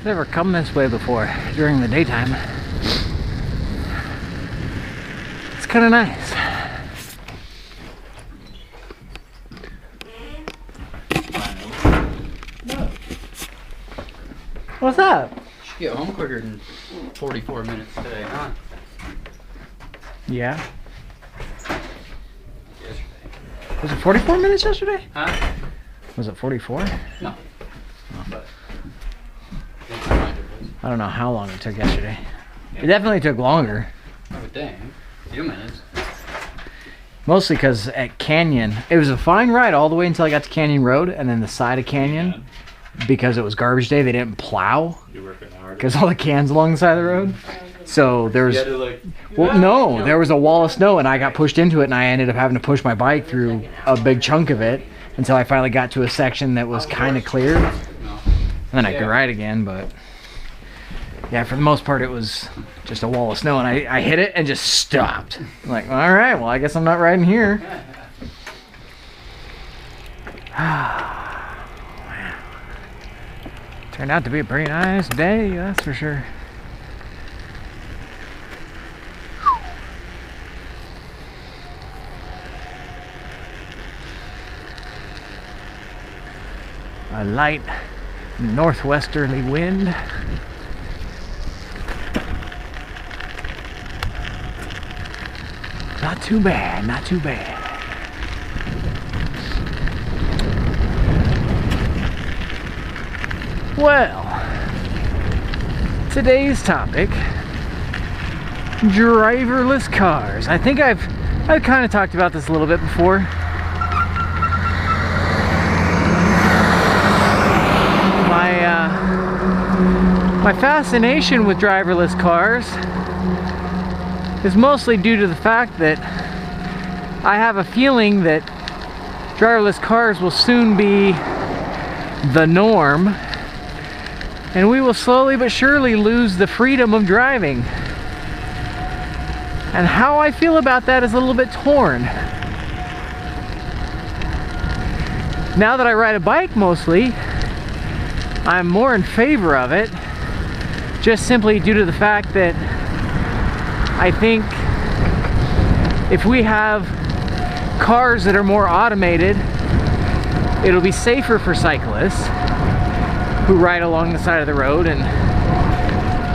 never come this way before during the daytime. It's kind of nice. What's up? You should get home quicker than 44 minutes today, huh? Yeah. Yesterday. Was it 44 minutes yesterday? Huh? Was it 44? No. Oh. But I don't know how long it took yesterday. It definitely took longer. I would think. A few minutes. Mostly because at Canyon, it was a fine ride all the way until I got to Canyon Road, and then the side of Canyon, because it was garbage day, they didn't plow because all the cans along the side of the road. So there was, well, no, there was a wall of snow, and I got pushed into it, and I ended up having to push my bike through a big chunk of it until I finally got to a section that was kind of clear, and then I could ride again. But yeah, for the most part, it was just a wall of snow, and I hit it and just stopped. I'm like, all right, well, I guess I'm not riding here. Turned out to be a pretty nice day, that's for sure. A light northwesterly wind. Not too bad, not too bad. Well, today's topic, driverless cars. I think I've kind of talked about this a little bit before. My fascination with driverless cars is mostly due to the fact that I have a feeling that driverless cars will soon be the norm, and we will slowly but surely lose the freedom of driving. And how I feel about that is a little bit torn. Now that I ride a bike mostly, I'm more in favor of it, just simply due to the fact that I think if we have cars that are more automated, it'll be safer for cyclists who ride along the side of the road, and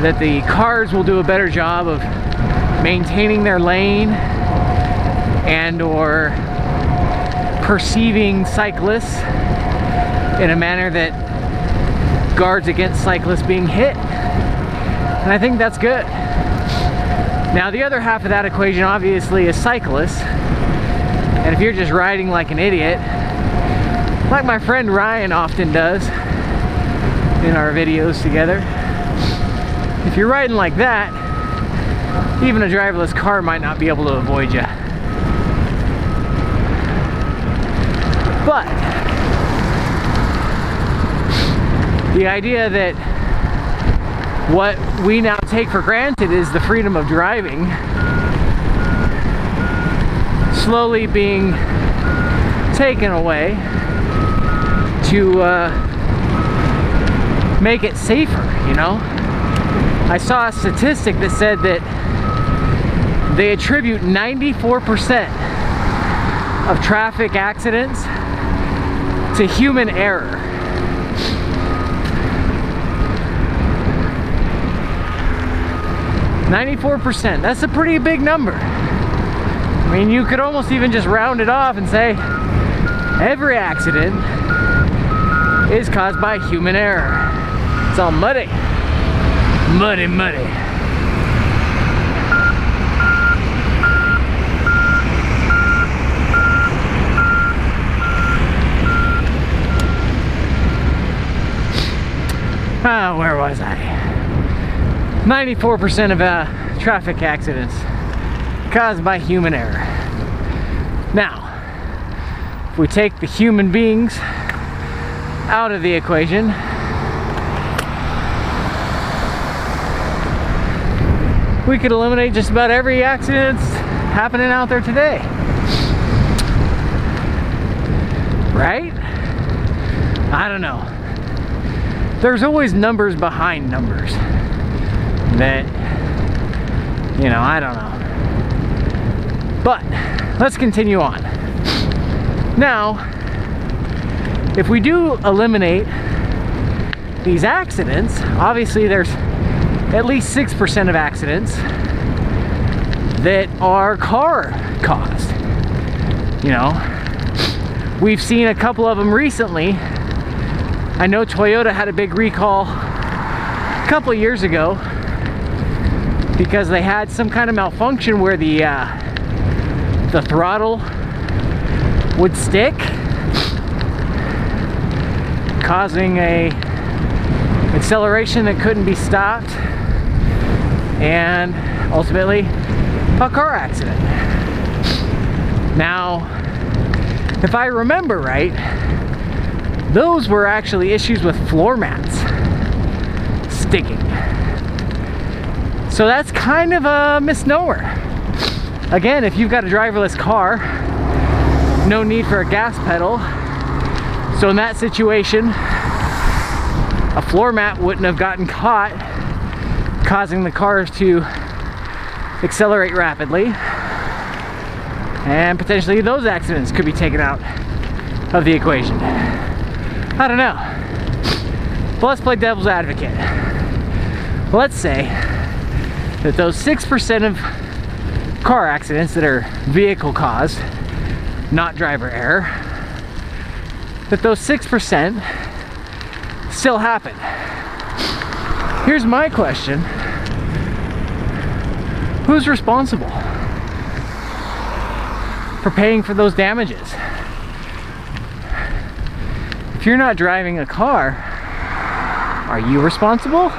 that the cars will do a better job of maintaining their lane and or perceiving cyclists in a manner that guards against cyclists being hit. And I think that's good. Now the other half of that equation obviously is cyclists. And if you're just riding like an idiot, like my friend Ryan often does in our videos together, if you're riding like that, even a driverless car might not be able to avoid you. But the idea that what we now take for granted is the freedom of driving slowly being taken away to make it safer, you know? I saw a statistic that said that they attribute 94% of traffic accidents to human error. %. That's a pretty big number. I mean, you could almost even just round it off and say every accident is caused by human error. It's all muddy. Muddy, muddy. Where was I? 94% of traffic accidents caused by human error. Now, if we take the human beings out of the equation, we could eliminate just about every accident that's happening out there today. Right? I don't know. there's always numbers behind numbers that, you know, I don't know. But let's continue on. Now, if we do eliminate these accidents, obviously there's at least 6% of accidents that are car caused. You know, we've seen a couple of them recently. I know Toyota had a big recall a couple of years ago because they had some kind of malfunction where the throttle would stick, causing a acceleration that couldn't be stopped, and ultimately a car accident. Now, if I remember right, those were actually issues with floor mats sticking. So that's kind of a misnomer. Again, if you've got a driverless car, no need for a gas pedal. So in that situation, a floor mat wouldn't have gotten caught, causing the cars to accelerate rapidly. And potentially those accidents could be taken out of the equation. I don't know. But let's play devil's advocate. Let's say that those 6% of car accidents that are vehicle caused, not driver error, that those 6% still happen. Here's my question. Who's responsible for paying for those damages? If you're not driving a car, are you responsible?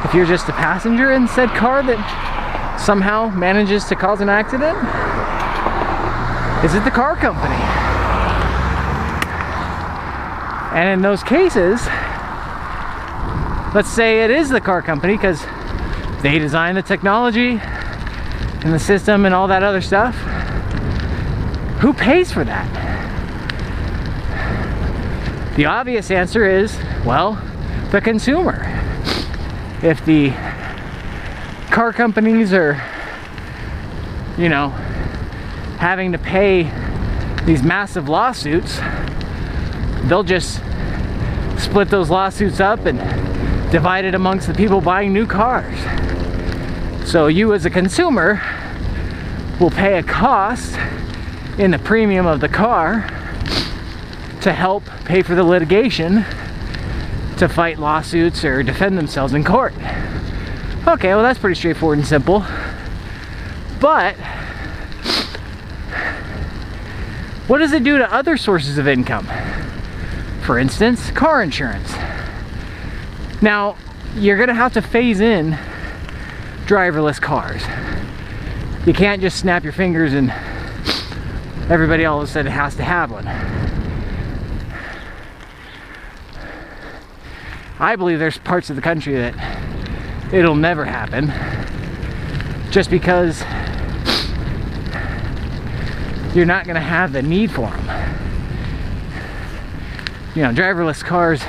If you're just a passenger in said car that somehow manages to cause an accident, is it the car company? And in those cases, let's say it is the car company because they designed the technology and the system and all that other stuff. Who pays for that? The obvious answer is, well, the consumer. If the car companies are, you know, having to pay these massive lawsuits, they'll just split those lawsuits up and divide it amongst the people buying new cars. So you as a consumer will pay a cost in the premium of the car to help pay for the litigation to fight lawsuits or defend themselves in court. Okay, well that's pretty straightforward and simple. But what does it do to other sources of income? For instance, car insurance. Now, you're gonna have to phase in driverless cars. You can't just snap your fingers and everybody all of a sudden has to have one. I believe there's parts of the country that it'll never happen, just because you're not going to have the need for them. You know, driverless cars,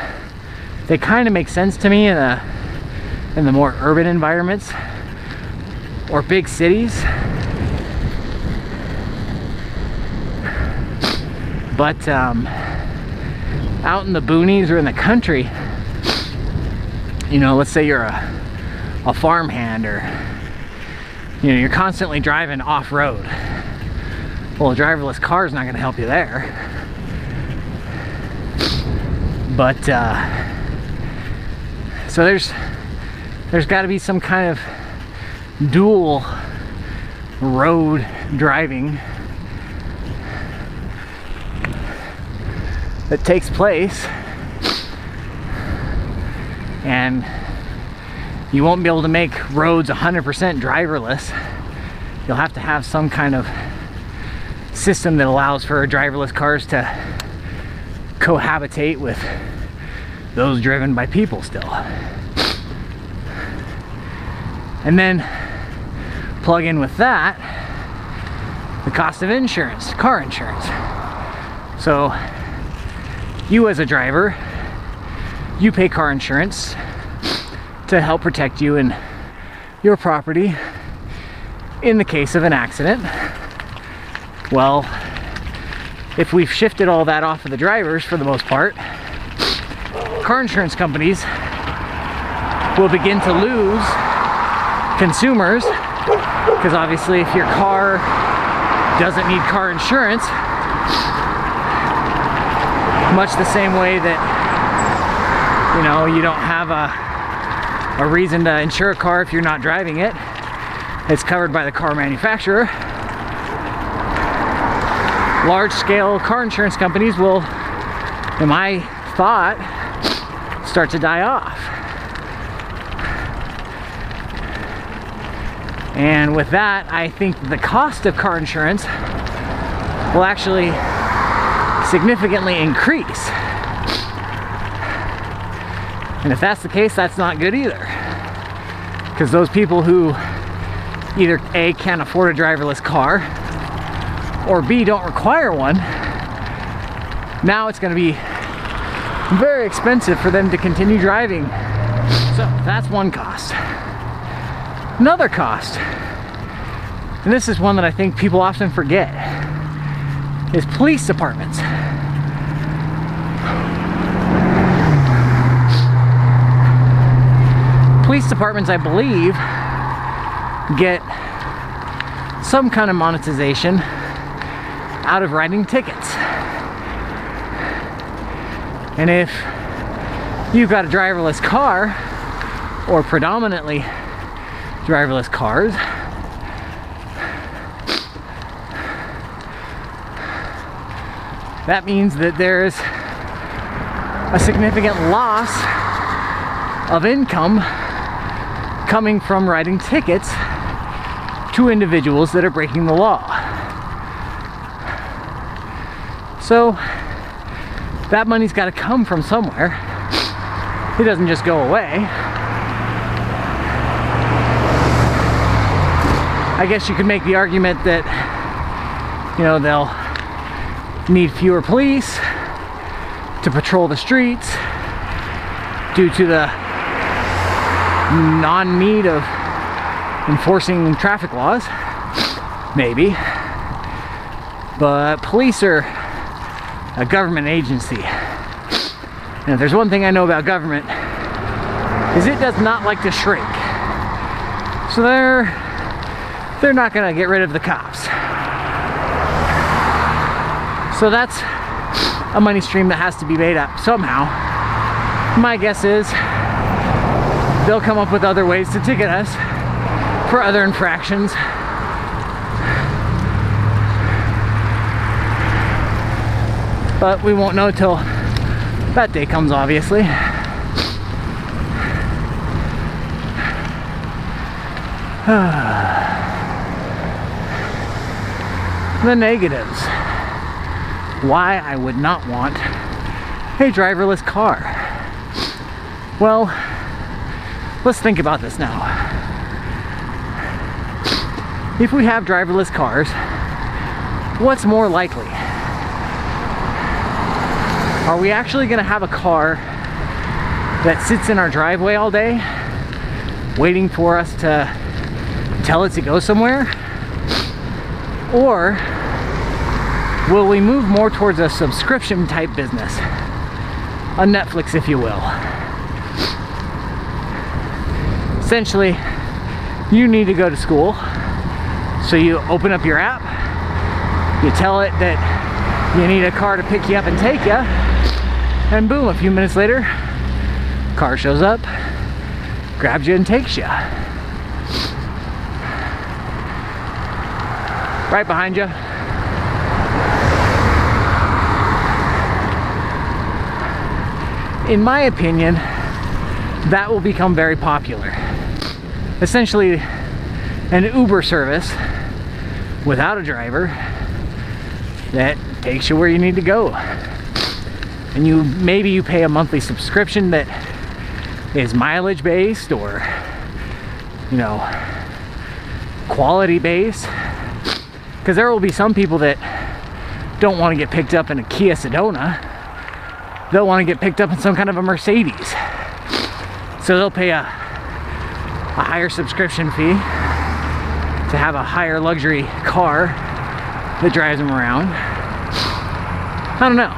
they kind of make sense to me in the more urban environments or big cities. But out in the boonies or in the country, you know, let's say you're a farmhand, or you know, you're constantly driving off-road. Well, a driverless car is not going to help you there. But so there's got to be some kind of dual road driving that takes place, and you won't be able to make roads 100% driverless. You'll have to have some kind of system that allows for driverless cars to cohabitate with those driven by people still. And then plug in with that the cost of insurance, car insurance. So you as a driver you pay car insurance to help protect you and your property in the case of an accident. Well, if we've shifted all that off of the drivers for the most part, car insurance companies will begin to lose consumers, because obviously if your car doesn't need car insurance, much the same way that, you know, you don't have a reason to insure a car if you're not driving it, it's covered by the car manufacturer. Large-scale car insurance companies will, in my thought, start to die off. And with that, I think the cost of car insurance will actually significantly increase. And if that's the case, that's not good either. Because those people who either A, can't afford a driverless car, or B, don't require one, now it's going to be very expensive for them to continue driving. So that's one cost. Another cost, and this is one that I think people often forget, is police departments. Police departments, I believe, get some kind of monetization out of writing tickets. And if you've got a driverless car, or predominantly driverless cars, that means that there's a significant loss of income coming from writing tickets to individuals that are breaking the law. So that money's got to come from somewhere. It doesn't just go away. I guess you could make the argument that, you know, they'll need fewer police to patrol the streets due to the non-need of enforcing traffic laws. Maybe. But police are a government agency. And if there's one thing I know about government, is it does not like to shrink. So they're not gonna get rid of the cops. So that's a money stream that has to be made up somehow. My guess is they'll come up with other ways to ticket us for other infractions. But we won't know till that day comes, obviously. The negatives. Why I would not want a driverless car. Well, let's think about this now. If we have driverless cars, what's more likely? Are we actually going to have a car that sits in our driveway all day, waiting for us to tell it to go somewhere? Or will we move more towards a subscription type business? A Netflix, if you will. Essentially, you need to go to school, so you open up your app, you tell it that you need a car to pick you up and take you, and boom, a few minutes later, car shows up, grabs you and takes you. Right behind you. In my opinion, that will become very popular. Essentially, an Uber service without a driver that takes you where you need to go. And maybe you pay a monthly subscription that is mileage based or, you know, quality based. Because there will be some people that don't want to get picked up in a Kia Sedona they'll want to get picked up in some kind of a Mercedes. So they'll pay a higher subscription fee to have a higher luxury car that drives them around. I don't know.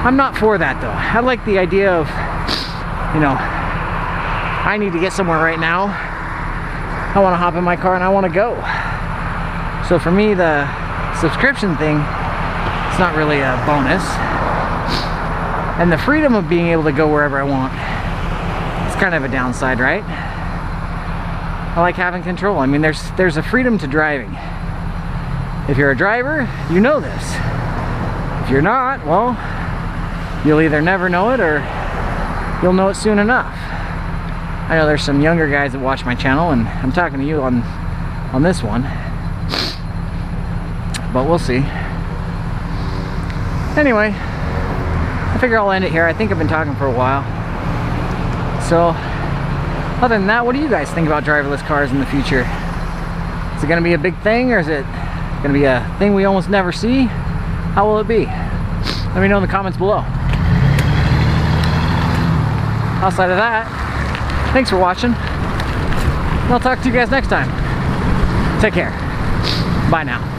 I'm not for that though. I like the idea of, you know, I need to get somewhere right now. I want to hop in my car and I want to go. So for me, the subscription thing, it's not really a bonus. And the freedom of being able to go wherever I want, it's kind of a downside, right? I like having control. I mean, there's a freedom to driving. If you're a driver, you know this. If you're not, well, you'll either never know it or you'll know it soon enough. I know there's some younger guys that watch my channel, and I'm talking to you on this one. But we'll see. Anyway, I figure I'll end it here. I think I've been talking for a while. So, other than that, what do you guys think about driverless cars in the future? Is it going to be a big thing, or is it going to be a thing we almost never see? How will it be? Let me know in the comments below. Outside of that, thanks for watching. I'll talk to you guys next time. Take care. Bye now.